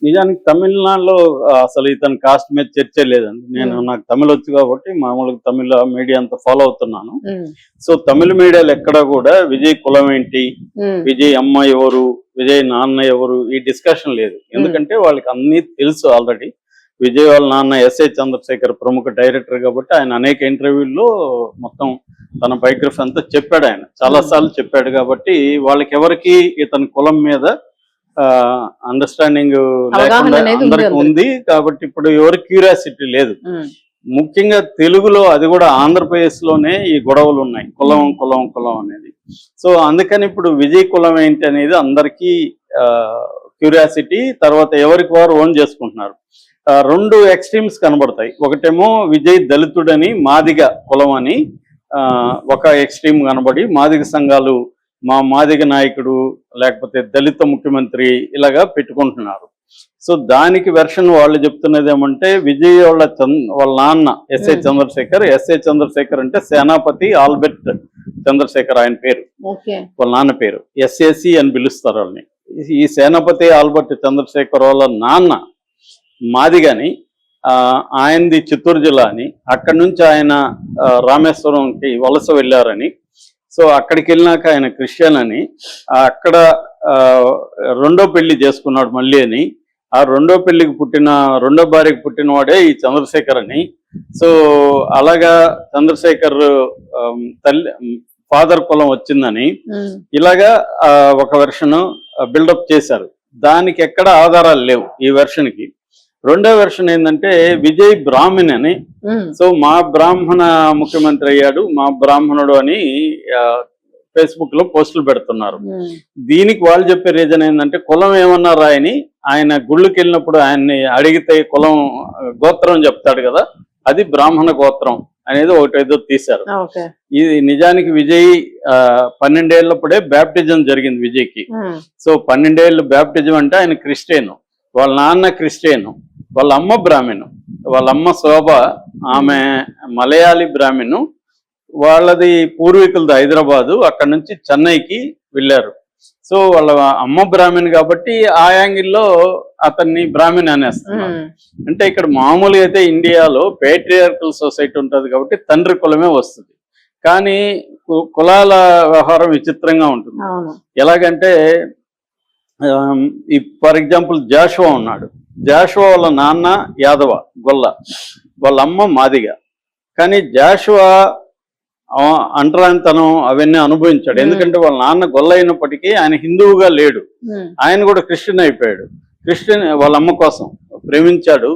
నిజానికి తమిళనాడులో అసలు ఇతని కాస్ట్ మీద చర్చ లేదండి. నాకు తమిళ్ వచ్చు కాబట్టి మామూలుగా తమిళ మీడియా అంతా ఫాలో అవుతున్నాను. సో తమిళ మీడియాలో ఎక్కడ కూడా విజయ్ కులం ఏంటి, విజయ్ అమ్మ ఎవరు, విజయ్ నాన్న ఎవరు, ఈ డిస్కషన్ లేదు. ఎందుకంటే వాళ్ళకి అన్ని తెలుసు ఆల్రెడీ. విజయ్ వాళ్ళ నాన్న ఎస్ఏ చంద్రశేఖర్ ప్రముఖ డైరెక్టర్ కాబట్టి ఆయన అనేక ఇంటర్వ్యూల్లో మొత్తం తన బయోగ్రఫీ అంతా చెప్పాడు. ఆయన చాలాసార్లు చెప్పాడు కాబట్టి వాళ్ళకి ఎవరికి ఇతని కులం మీద అండర్స్టాండింగ్ లేకుండా అందరికి ఉంది. కాబట్టి ఇప్పుడు ఎవరి క్యూరియాసిటీ లేదు. ముఖ్యంగా తెలుగులో, అది కూడా ఆంధ్రప్రదేశ్ లోనే ఈ గొడవలు ఉన్నాయి, కులం కులం కులం అనేది. సో అందుకని ఇప్పుడు విజయ్ కులం ఏంటి అనేది అందరికీ క్యూరియాసిటీ. తర్వాత ఎవరికి వారు ఓన్ చేసుకుంటున్నారు. రెండు ఎక్స్ట్రీమ్స్ కనబడతాయి. ఒకటేమో విజయ్ దళితుడని, మాదిగ కులం అని ఒక ఎక్స్ట్రీమ్ కనబడి మాదిగ సంఘాలు మా మాదిగ నాయకుడు లేకపోతే దళిత ముఖ్యమంత్రి ఇలాగా పెట్టుకుంటున్నారు. సో దానికి వెర్షన్ వాళ్ళు చెప్తున్నది ఏమంటే విజయ్ వాళ్ళ నాన్న ఎస్ఏ చంద్రశేఖర్ అంటే సేనాపతి ఆల్బర్ట్ చంద్రశేఖర్ ఆయన పేరు, వాళ్ళ నాన్న పేరు. ఎస్ఏసి అని పిలుస్తారు వాళ్ళని. ఈ సేనాపతి ఆల్బర్ట్ చంద్రశేఖర్ వాళ్ళ నాన్న మాదిగని, ఆయనది చిత్తూరు జిల్లా అని, అక్కడి నుంచి ఆయన రామేశ్వరంకి వలస వెళ్ళారని, సో అక్కడికి వెళ్ళినాక ఆయన క్రిస్టియన్ అని, అక్కడ రెండో పెళ్లి చేసుకున్నాడు మళ్ళీ అని, ఆ రెండో భార్యకి పుట్టినవాడే ఈ చంద్రశేఖర్ అని. సో అలాగా చంద్రశేఖర్ ఫాదర్ కులం వచ్చిందని ఇలాగా ఒక వెర్షన్ బిల్డప్ చేశారు. దానికి ఎక్కడ ఆధారాలు లేవు ఈ వెర్షన్కి. రెండో వెర్షన్ ఏంటంటే విజయ్ బ్రాహ్మణ్ అని, సో మా బ్రాహ్మణ ముఖ్యమంత్రి అయ్యాడు, మా బ్రాహ్మణుడు అని ఫేస్బుక్ లో పోస్టులు పెడుతున్నారు. దీనికి వాళ్ళు చెప్పే రీజన్ ఏంటంటే కులం ఏమన్నా రాయని, ఆయన గుళ్ళకి వెళ్ళినప్పుడు ఆయన్ని అడిగితే కులం గోత్రం చెప్తాడు కదా, అది బ్రాహ్మణ గోత్రం అనేది ఒకటేదో తీశారు. ఇది నిజానికి విజయ్ 12 ఏళ్ళప్పుడే బ్యాప్టిజం జరిగింది విజయ్కి. సో 12 ఏళ్ళు బ్యాప్టిజం అంటే ఆయన క్రిస్టియన్, వాళ్ళ నాన్న క్రిస్టియన్, వాళ్ళ అమ్మ బ్రాహ్మణు. వాళ్ళ అమ్మ శోభ, ఆమె మలయాళీ బ్రాహ్మణు. వాళ్ళది పూర్వీకులది హైదరాబాదు, అక్కడ నుంచి చెన్నైకి వెళ్ళారు. సో వాళ్ళ అమ్మ బ్రాహ్మణ్ కాబట్టి ఆ యాంగిల్లో అతన్ని బ్రాహ్మణ్ అనేస్తున్నారు. అంటే ఇక్కడ మామూలుగా అయితే ఇండియాలో పేట్రియార్కల్ సొసైటీ ఉంటుంది కాబట్టి తండ్రి కులమే వస్తుంది. కానీ కులాల వ్యవహారం విచిత్రంగా ఉంటుంది. ఎలాగంటే ఫర్ ఎగ్జాంపుల్ జాషువా ఉన్నాడు. జాషువా వాళ్ళ నాన్న యాదవ గొల్ల, వాళ్ళ అమ్మ మాదిగ. కానీ జాషువా అంటరానితనం అవన్నీ అనుభవించాడు. ఎందుకంటే వాళ్ళ నాన్న గొల్ల అయినప్పటికీ ఆయన హిందువుగా లేడు, ఆయన కూడా క్రిస్టియన్ అయిపోయాడు. క్రిస్టియన్ వాళ్ళ అమ్మ కోసం ప్రేమించాడు.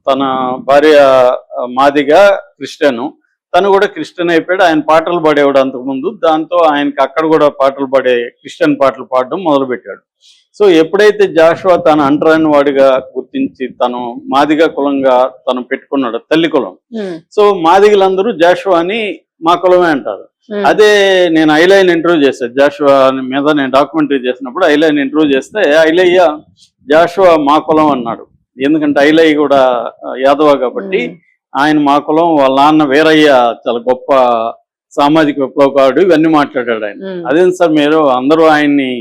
తన భార్య మాదిగ క్రిస్టియను, తను కూడా క్రిస్టియన్ అయిపోయాడు. ఆయన పాటలు పాడేవాడు అంతకుముందు. దాంతో ఆయనకి అక్కడ కూడా పాటలు పాడే, క్రిస్టియన్ పాటలు పాడడం మొదలుపెట్టాడు. సో ఎప్పుడైతే జాషువా తను అంటరాని వాడిగా గుర్తించి తను మాదిగ కులంగా తను పెట్టుకున్నాడు, తల్లి కులం. సో మాదిగలందరూ జాషువాని మా కులమే అంటారు. అదే నేను ఐలైన్ ఇంటర్వ్యూ చేశాను జాషువా మీద. నేను డాక్యుమెంటరీ చేసినప్పుడు ఐలైన్ ఇంటర్వ్యూ చేస్తే ఐలయ్య జాషువా మా కులం అన్నాడు. ఎందుకంటే ఐలయ్య కూడా యాదవ కాబట్టి ఆయన మా కులం, వాళ్ళ నాన్న వీరయ్య చాలా గొప్ప సామాజిక విప్లవకారుడు, ఇవన్నీ మాట్లాడాడు ఆయన. అదేం సార్ మీరు అందరూ ఆయన్ని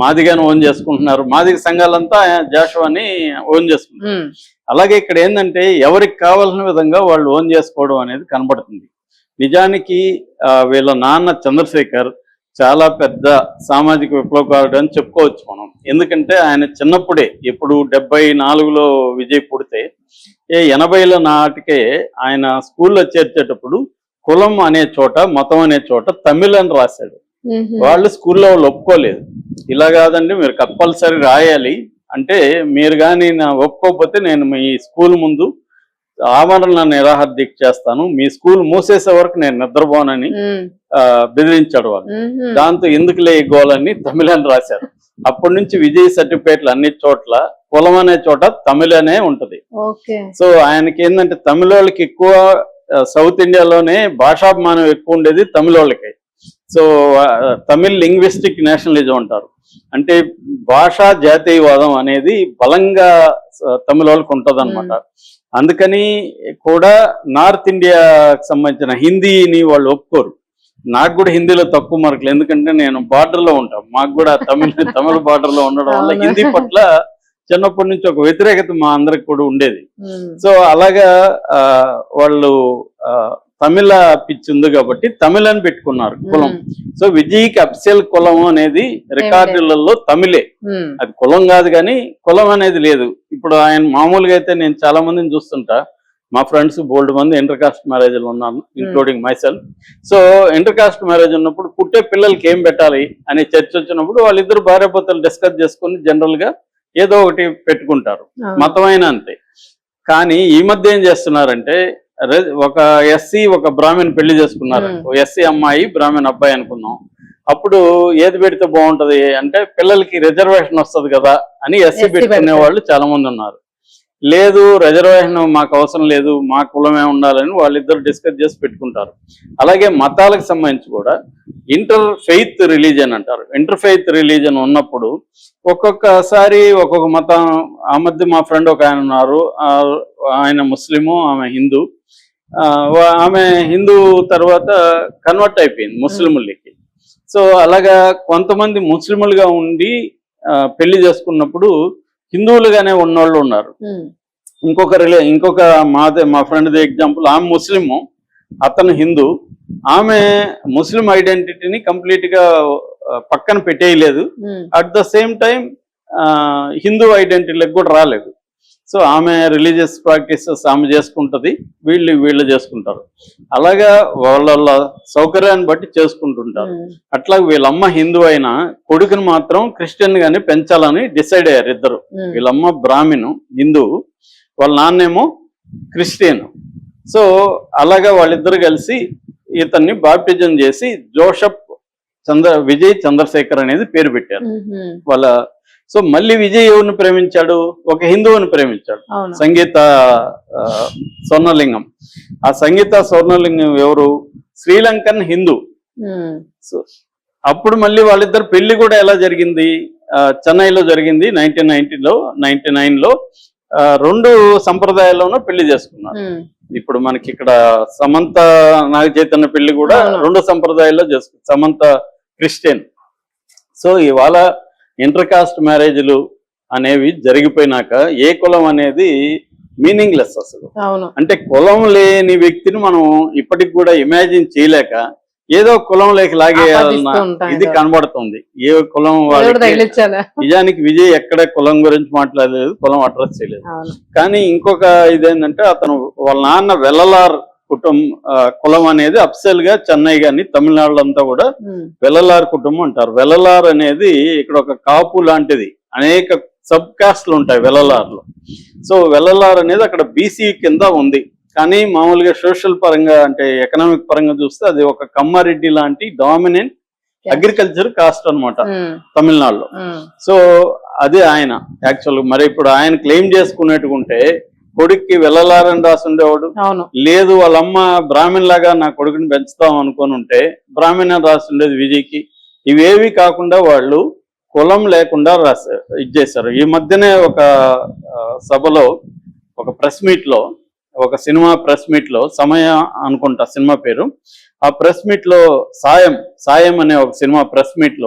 మాదిగాని ఓన్ చేసుకుంటున్నారు, మాదిగ సంఘాలంతా జాషువాని ఓన్ చేసుకుంటున్నారు. అలాగే ఇక్కడ ఏంటంటే ఎవరికి కావాల్సిన విధంగా వాళ్ళు ఓన్ చేసుకోవడం అనేది కనబడుతుంది. నిజానికి వీళ్ళ నాన్న చంద్రశేఖర్ చాలా పెద్ద సామాజిక విప్లవకారుడు అని చెప్పుకోవచ్చు మనం. ఎందుకంటే ఆయన చిన్నప్పుడే, ఎప్పుడు 74లో విజయ్ పుడితే 80ల నాటికే ఆయన స్కూల్లో చేర్చేటప్పుడు కులం అనే చోట, మతం అనే చోట తమిళ్ అని రాశాడు. వాళ్ళు స్కూల్లో వాళ్ళు ఒప్పుకోలేదు. ఇలా కాదండి మీరు కంపల్సరీ రాయాలి అంటే, మీరు కానీ ఒప్పుకోకపోతే నేను మీ స్కూల్ ముందు ఆమరణ నిరాహార దీక్ష చేస్తాను, మీ స్కూల్ మూసేసే వరకు నేను నిద్రపోనని బెదిరించాడు వాళ్ళు. దాంతో ఎందుకు లేగోలని తమిళని రాశారు. అప్పటి నుంచి విజయ్ సర్టిఫికేట్లు అన్ని చోట్ల కులం అనే చోట తమిళనే ఉంటది. సో ఆయనకి ఏంటంటే తమిళోళ్ళకి ఎక్కువ, సౌత్ ఇండియాలోనే భాషాభిమానం ఎక్కువ ఉండేది తమిళోళ్ళకి. సో తమిళ్ లింగ్విస్టిక్ నేషనలిజం అంటారు. అంటే భాషా జాతీయవాదం అనేది బలంగా తమిళ వాళ్ళకి ఉంటుంది అనమాట. అందుకని కూడా నార్త్ ఇండియాకి సంబంధించిన హిందీని వాళ్ళు ఒప్పుకోరు. నాకు కూడా హిందీలో తక్కువ మార్కులు, ఎందుకంటే నేను బార్డర్లో ఉంటాను. మాకు కూడా తమిళ బార్డర్లో ఉండడం వల్ల హిందీ పట్ల చిన్నప్పటి నుంచి ఒక వ్యతిరేకత మా అందరికి కూడా ఉండేది. సో అలాగా వాళ్ళు తమిళ పిచ్చి ఉంది కాబట్టి తమిళ్ అని పెట్టుకున్నారు కులం. సో విజయ్కి అఫిషియల్ కులం అనేది రికార్డులలో తమిళే, అది కులం కాదు కానీ కులం అనేది లేదు. ఇప్పుడు ఆయన మామూలుగా అయితే నేను చాలా మందిని చూస్తుంటా, మా ఫ్రెండ్స్ బోల్డ్ మంది ఇంటర్ కాస్ట్ మ్యారేజ్లు ఉన్నాను, including myself. So inter caste marriage ఉన్నప్పుడు పుట్టే పిల్లలకి ఏం పెట్టాలి అనే చర్చ వచ్చినప్పుడు వాళ్ళిద్దరు భార్యాభర్తలు డిస్కస్ చేసుకుని జనరల్ గా ఏదో ఒకటి పెట్టుకుంటారు, మతమైన అంతే. కానీ ఈ మధ్య ఏం చేస్తున్నారంటే ఒక ఎస్సీ ఒక బ్రాహ్మణ్ పెళ్లి చేసుకున్నారు, ఎస్సీ అమ్మాయి బ్రాహ్మణ్ అబ్బాయి అనుకుందాం. అప్పుడు ఏది పెడితే బాగుంటది అంటే పిల్లలకి రిజర్వేషన్ వస్తుంది కదా అని ఎస్సీ పెట్టుకునే వాళ్ళు చాలా మంది ఉన్నారు. లేదు రిజర్వేషన్ మాకు అవసరం లేదు, మా కులమే ఉండాలని వాళ్ళిద్దరు డిస్కస్ చేసి పెట్టుకుంటారు. అలాగే మతాలకు సంబంధించి కూడా ఇంటర్ ఫెయిత్ రిలీజన్ అంటారు. ఇంటర్ ఫెయిత్ రిలీజన్ ఉన్నప్పుడు ఒక్కొక్కసారి ఒక్కొక్క మతం. ఆ మధ్య మా ఫ్రెండ్ ఒక ఆయన ఉన్నారు, ఆయన ముస్లిము, ఆమె హిందూ. ఆమె హిందూ తర్వాత కన్వర్ట్ అయిపోయింది ముస్లింలకి. సో అలాగా కొంతమంది ముస్లింలుగా ఉండి పెళ్లి చేసుకున్నప్పుడు హిందువులుగానే ఉన్నోళ్ళు ఉన్నారు. ఇంకొక మా ఫ్రెండ్ ఎగ్జాంపుల్, ఆమె ముస్లిము, అతను హిందూ. ఆమె ముస్లిం ఐడెంటిటీని కంప్లీట్ గా పక్కన పెట్టేయలేదు, at the same time Hindu ఐడెంటిటీలకు కూడా రాలేదు. సో ఆమె రిలీజియస్ ప్రాక్టీసెస్ ఆమె చేసుకుంటుంది, వీళ్ళు చేసుకుంటారు. అలాగా వాళ్ళ సౌకర్యాన్ని బట్టి చేసుకుంటుంటారు. అట్లా వీళ్ళమ్మ హిందూ అయినా కొడుకుని మాత్రం క్రిస్టియన్ గానే పెంచాలని డిసైడ్ అయ్యారు ఇద్దరు. వీళ్ళమ్మ బ్రాహ్మణు హిందూ, వాళ్ళ నాన్నేమో క్రిస్టియన్. సో అలాగా వాళ్ళిద్దరు కలిసి ఇతన్ని బాప్టిజం చేసి జోసెఫ్ విజయ్ చంద్రశేఖర్ అనేది పేరు పెట్టారు వాళ్ళ. సో మళ్ళీ విజయ్ ఎవరిని ప్రేమించాడు, ఒక హిందువుని ప్రేమించాడు, సంగీత స్వర్ణలింగం. ఆ సంగీత స్వర్ణలింగం ఎవరు, శ్రీలంకన్ హిందూ. సో అప్పుడు మళ్ళీ వాళ్ళిద్దరు పెళ్లి కూడా ఎలా జరిగింది, చెన్నైలో జరిగింది 1999లో. రెండు సంప్రదాయాల్లోనూ పెళ్లి చేసుకున్నారు. ఇప్పుడు మనకి ఇక్కడ సమంత నాగ చైతన్య పెళ్లి కూడా రెండు సంప్రదాయాల్లో చేసుకున్నారు, సమంత క్రిస్టియన్. సో ఇవాళ ఇంటర్ కాస్ట్ మ్యారేజ్లు అనేవి జరిగిపోయినాక ఏ కులం అనేది మీనింగ్లెస్ అసలు. అంటే కులం లేని వ్యక్తిని మనం ఇప్పటికి కూడా ఇమాజిన్ చేయలేక ఏదో కులం లేక లాగేయాలన్న ఇది కనబడుతుంది. ఏ కులం నిజానికి విజయ్ ఎక్కడ కులం గురించి మాట్లాడలేదు, కులం అడ్రస్ చేయలేదు. కానీ ఇంకొక ఇదేంటంటే అతను వాళ్ళ నాన్న వెల్లలార్ కులం అనేది అఫ్సల్ గా చెన్నై గాని తమిళనాడు అంతా కూడా వెల్లలార్ కుటుంబం అంటారు. వెల్లలార్ అనేది ఇక్కడ ఒక కాపు లాంటిది, అనేక సబ్ కాస్ట్లు ఉంటాయి వెల్లలార్లో. సో వెల్లలార్ అనేది అక్కడ బీసీ కింద ఉంది. కానీ మామూలుగా సోషల్ పరంగా అంటే ఎకనామిక్ పరంగా చూస్తే అది ఒక కమ్మారెడ్డి లాంటి డామినెంట్ అగ్రికల్చర్ కాస్ట్ అనమాట తమిళనాడులో. సో అది ఆయన యాక్చువల్. మరి ఇప్పుడు ఆయన క్లెయిమ్ చేసుకునేట్టుకుంటే కొడుక్కి వెళ్ళలారని రాసి ఉండేవాడు, లేదు వాళ్ళమ్మ బ్రాహ్మణ్ లాగా నా కొడుకుని పెంచుతాం అనుకొని ఉంటే బ్రాహ్మణ్ అని రాసి ఉండేది విజయ్కి. ఇవేవి కాకుండా వాళ్ళు కులం లేకుండా ఇచ్చేశారు. ఈ మధ్యనే ఒక సభలో ఒక ప్రెస్ మీట్ లో, ఒక సినిమా ప్రెస్ మీట్ లో, సమయ అనుకుంటా సినిమా పేరు, ఆ ప్రెస్ మీట్ లో సాయం అనే ఒక సినిమా ప్రెస్ మీట్ లో